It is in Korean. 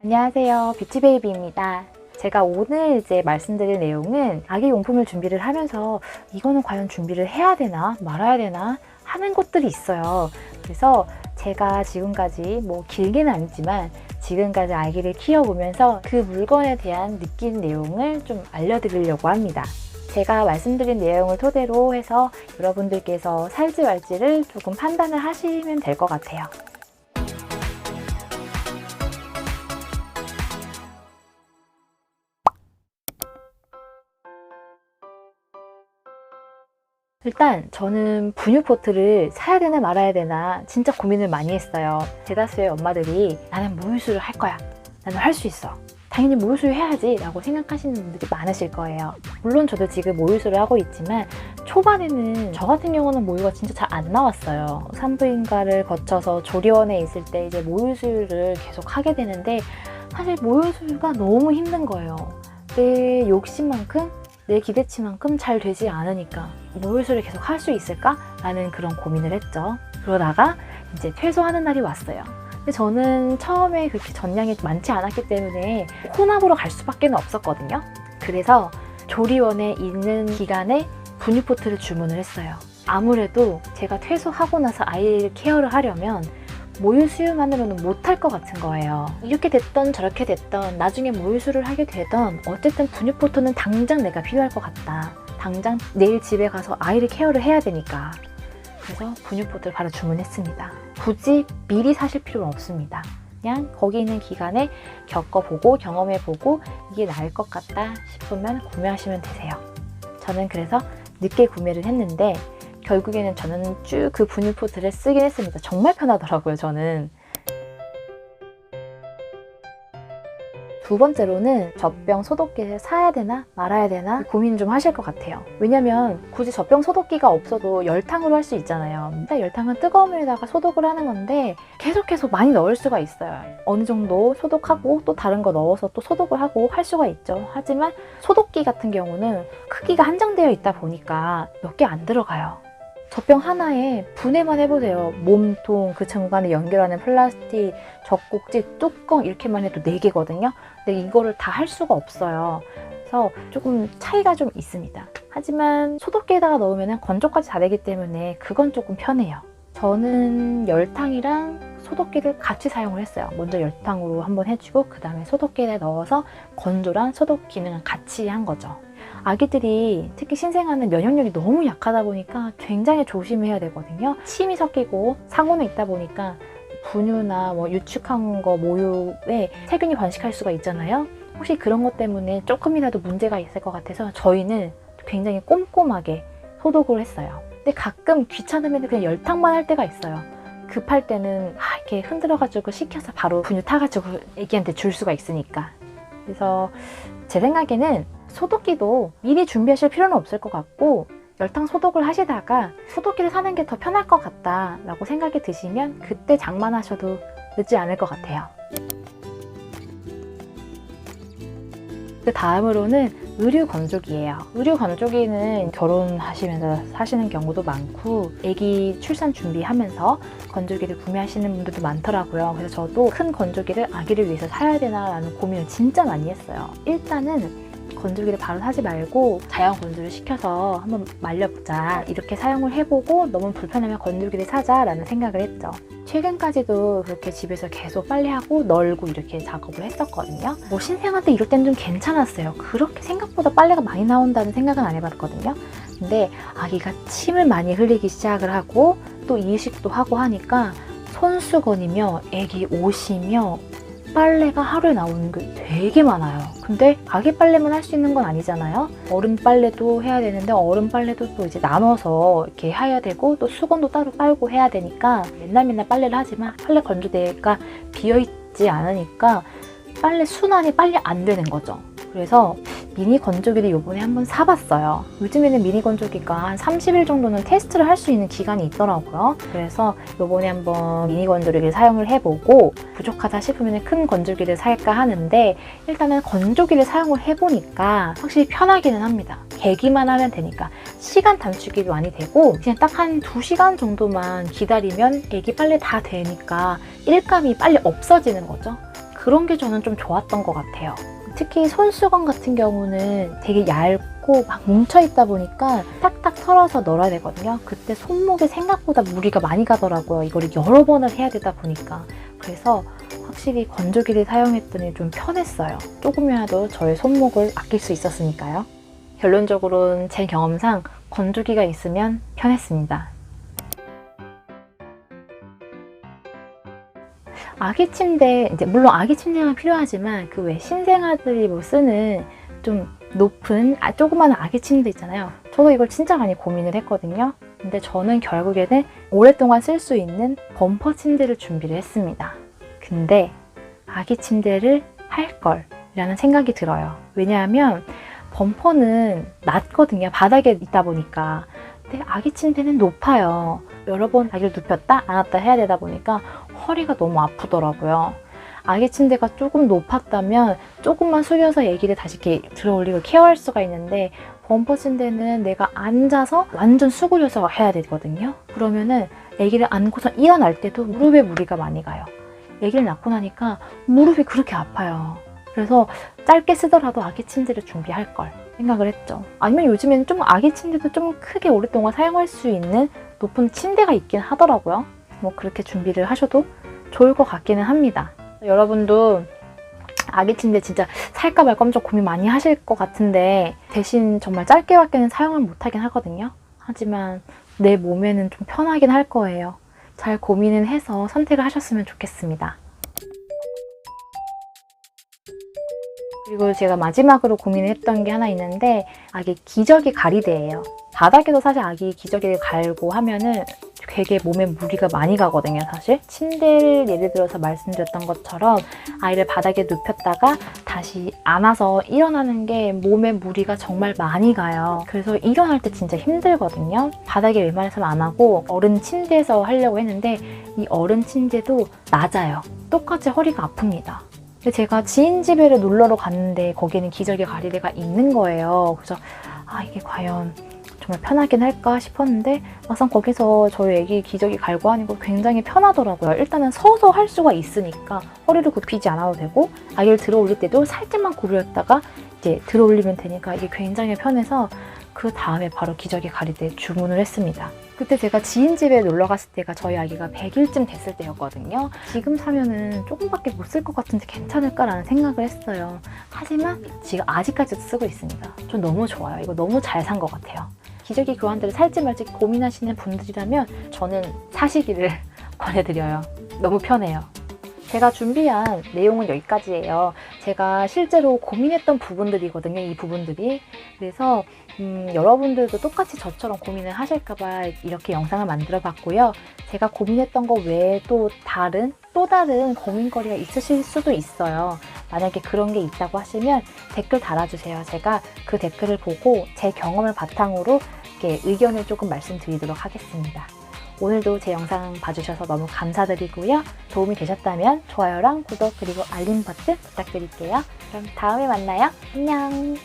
안녕하세요, 뷰티베이비입니다. 제가 오늘 말씀드릴 내용은 아기 용품을 준비를 하면서 이거는 과연 준비를 해야 되나 말아야 되나 하는 것들이 있어요. 그래서 제가 지금까지 길게는 아니지만 지금까지 아기를 키워보면서 그 물건에 대한 느낀 내용을 좀 알려드리려고 합니다. 제가 말씀드린 내용을 토대로 해서 여러분들께서 살지 말지를 조금 판단을 하시면 될 것 같아요. 일단 저는 분유포트를 사야 되나 말아야 되나 진짜 고민을 많이 했어요. 대다수의 엄마들이 나는 모유수유를 할 거야, 나는 할 수 있어, 당연히 모유수유 해야지 라고 생각하시는 분들이 많으실 거예요. 물론 저도 지금 모유수유를 하고 있지만 초반에는 저 같은 경우는 모유가 진짜 잘 안 나왔어요. 산부인과를 거쳐서 조리원에 있을 때 모유수유를 계속 하게 되는데 사실 모유수유가 너무 힘든 거예요. 내 욕심만큼 내 기대치만큼 잘 되지 않으니까 모유수유를 계속 할 수 있을까? 라는 그런 고민을 했죠. 그러다가 이제 퇴소하는 날이 왔어요. 근데 저는 처음에 그렇게 전량이 많지 않았기 때문에 혼합으로 갈 수밖에 없었거든요. 그래서 조리원에 있는 기간에 분유포트를 주문을 했어요. 아무래도 제가 퇴소하고 나서 아이를 케어를 하려면 모유수유만으로는 못할 것 같은 거예요. 이렇게 됐던 저렇게 됐던 나중에 모유수유를 하게 되던 어쨌든 분유포트는 당장 내가 필요할 것 같다. 당장 내일 집에 가서 아이를 케어를 해야 되니까. 그래서 분유포트를 바로 주문했습니다. 굳이 미리 사실 필요는 없습니다. 그냥 거기 있는 기간에 겪어보고 경험해보고 이게 나을 것 같다 싶으면 구매하시면 되세요. 저는 그래서 늦게 구매를 했는데 결국에는 저는 쭉 그 분유포트를 쓰긴 했습니다. 정말 편하더라고요, 저는. 두 번째로는 젖병 소독기를 사야 되나 말아야 되나 고민 좀 하실 것 같아요. 왜냐면 굳이 젖병 소독기가 없어도 열탕으로 할 수 있잖아요. 열탕은 뜨거운 물에다가 소독을 하는 건데 계속 많이 넣을 수가 있어요. 어느 정도 소독하고 또 다른 거 넣어서 또 소독을 하고 할 수가 있죠. 하지만 소독기 같은 경우는 크기가 한정되어 있다 보니까 몇 개 안 들어가요. 젖병 하나에 분해만 해보세요. 몸통, 그 중간에 연결하는 플라스틱, 젖꼭지, 뚜껑 이렇게만 해도 4개거든요. 근데 이거를 다 할 수가 없어요. 그래서 조금 차이가 좀 있습니다. 하지만 소독기에다가 넣으면 건조까지 다 되기 때문에 그건 조금 편해요. 저는 열탕이랑 소독기를 같이 사용을 했어요. 먼저 열탕으로 한번 해주고 그 다음에 소독기에 넣어서 건조랑 소독 기능을 같이 한 거죠. 아기들이 특히 신생아는 면역력이 너무 약하다 보니까 굉장히 조심해야 되거든요. 침이 섞이고 상온에 있다 보니까 분유나 유축한 거 모유에 세균이 번식할 수가 있잖아요. 혹시 그런 것 때문에 조금이라도 문제가 있을 것 같아서 저희는 굉장히 꼼꼼하게 소독을 했어요. 근데 가끔 귀찮으면 그냥 열탕만 할 때가 있어요. 급할 때는 이렇게 흔들어가지고 식혀서 바로 분유 타가지고 애기한테 줄 수가 있으니까. 그래서 제 생각에는 소독기도 미리 준비하실 필요는 없을 것 같고 열탕 소독을 하시다가 소독기를 사는 게 더 편할 것 같다 라고 생각이 드시면 그때 장만하셔도 늦지 않을 것 같아요. 그 다음으로는 의류 건조기예요. 의류 건조기는 결혼하시면서 사시는 경우도 많고 아기 출산 준비하면서 건조기를 구매하시는 분들도 많더라고요. 그래서 저도 큰 건조기를 아기를 위해서 사야 되나 라는 고민을 진짜 많이 했어요. 일단은 건조기를 바로 사지 말고 자연 건조를 시켜서 한번 말려보자, 이렇게 사용을 해보고 너무 불편하면 건조기를 사자 라는 생각을 했죠. 최근까지도 그렇게 집에서 계속 빨래하고 널고 이렇게 작업을 했었거든요. 신생아 때 이럴 때는 좀 괜찮았어요. 그렇게 생각보다 빨래가 많이 나온다는 생각은 안 해봤거든요. 근데 아기가 침을 많이 흘리기 시작을 하고 또 이식도 하고 하니까 손수건이며 아기 옷이며 빨래가 하루에 나오는 게 되게 많아요. 근데 아기 빨래만 할 수 있는 건 아니잖아요. 어른 빨래도 해야 되는데 어른 빨래도 또 이제 나눠서 이렇게 해야 되고 또 수건도 따로 빨고 해야 되니까 맨날 빨래를 하지만 빨래 건조대가 비어있지 않으니까 빨래 순환이 빨리 안 되는 거죠. 그래서 미니 건조기를 요번에 한번 사봤어요. 요즘에는 미니 건조기가 한 30일 정도는 테스트를 할 수 있는 기간이 있더라고요. 그래서 요번에 한번 미니 건조기를 사용을 해보고 부족하다 싶으면 큰 건조기를 살까 하는데 일단은 건조기를 사용을 해보니까 확실히 편하기는 합니다. 개기만 하면 되니까 시간 단축이 많이 되고 그냥 딱 한 2시간 정도만 기다리면 애기 빨래 다 되니까 일감이 빨리 없어지는 거죠. 그런 게 저는 좀 좋았던 것 같아요. 특히 손수건 같은 경우는 되게 얇고 막 뭉쳐있다 보니까 탁탁 털어서 널어야 되거든요. 그때 손목에 생각보다 무리가 많이 가더라고요. 이거를 여러 번을 해야 되다 보니까. 그래서 확실히 건조기를 사용했더니 좀 편했어요. 조금이라도 저의 손목을 아낄 수 있었으니까요. 결론적으로는 제 경험상 건조기가 있으면 편했습니다. 아기 침대, 이제 물론 아기 침대가 필요하지만 그 외 신생아들이 뭐 쓰는 좀 높은 조그마한 아기 침대 있잖아요. 저도 이걸 진짜 많이 고민을 했거든요. 근데 저는 결국에는 오랫동안 쓸 수 있는 범퍼 침대를 준비를 했습니다. 근데 아기 침대를 할 걸 라는 생각이 들어요. 왜냐하면 범퍼는 낮거든요. 바닥에 있다 보니까. 근데 아기 침대는 높아요. 여러 번 아기를 눕혔다 안았다 해야 되다 보니까 허리가 너무 아프더라고요. 아기 침대가 조금 높았다면 조금만 숙여서 아기를 다시 이렇게 들어올리고 케어할 수가 있는데 범퍼 침대는 내가 앉아서 완전 수그려서 해야 되거든요. 그러면은 아기를 안고서 일어날 때도 무릎에 무리가 많이 가요. 아기를 낳고 나니까 무릎이 그렇게 아파요. 그래서 짧게 쓰더라도 아기 침대를 준비할 걸 생각을 했죠. 아니면 요즘에는 좀 아기 침대도 좀 크게 오랫동안 사용할 수 있는 높은 침대가 있긴 하더라고요. 뭐 그렇게 준비를 하셔도 좋을 것 같기는 합니다. 여러분도 아기 침대 진짜 살까 말까 엄청 고민 많이 하실 것 같은데 대신 정말 짧게밖에는 사용을 못하긴 하거든요. 하지만 내 몸에는 좀 편하긴 할 거예요. 잘 고민을 해서 선택을 하셨으면 좋겠습니다. 그리고 제가 마지막으로 고민했던 게 하나 있는데 아기 기저귀 가리대예요. 바닥에도 사실 아기 기저귀를 갈고 하면은 되게 몸에 무리가 많이 가거든요, 사실. 침대를 예를 들어서 말씀드렸던 것처럼 아이를 바닥에 눕혔다가 다시 안아서 일어나는 게 몸에 무리가 정말 많이 가요. 그래서 일어날 때 진짜 힘들거든요. 바닥에 웬만해서는 안 하고 어른 침대에서 하려고 했는데 이 어른 침대도 낮아요. 똑같이 허리가 아픕니다. 근데 제가 지인 집에를 놀러 갔는데 거기는 기저귀 가리대가 있는 거예요. 그래서 이게 과연 정말 편하긴 할까 싶었는데 막상 거기서 저희 애기 기저귀 갈고 하니까 굉장히 편하더라고요. 일단은 서서 할 수가 있으니까 허리를 굽히지 않아도 되고 아기를 들어 올릴 때도 살짝만 구부렸다가 이제 들어 올리면 되니까 이게 굉장히 편해서 그 다음에 바로 기저귀 가리대 주문을 했습니다. 그때 제가 지인 집에 놀러 갔을 때가 저희 아기가 100일쯤 됐을 때였거든요. 지금 사면은 조금밖에 못 쓸 것 같은데 괜찮을까라는 생각을 했어요. 하지만 지금 아직까지도 쓰고 있습니다. 전 너무 좋아요. 이거 너무 잘 산 것 같아요. 기저귀 교환대를 살지 말지 고민하시는 분들이라면 저는 사시기를 권해드려요. 너무 편해요. 제가 준비한 내용은 여기까지예요. 제가 실제로 고민했던 부분들이거든요. 이 부분들이. 그래서 여러분들도 똑같이 저처럼 고민을 하실까봐 이렇게 영상을 만들어 봤고요. 제가 고민했던 거 외에 또 다른 고민거리가 있으실 수도 있어요. 만약에 그런 게 있다고 하시면 댓글 달아주세요. 제가 그 댓글을 보고 제 경험을 바탕으로 이렇게 의견을 조금 말씀드리도록 하겠습니다. 오늘도 제 영상 봐주셔서 너무 감사드리고요. 도움이 되셨다면 좋아요랑 구독 그리고 알림 버튼 부탁드릴게요. 그럼 다음에 만나요. 안녕.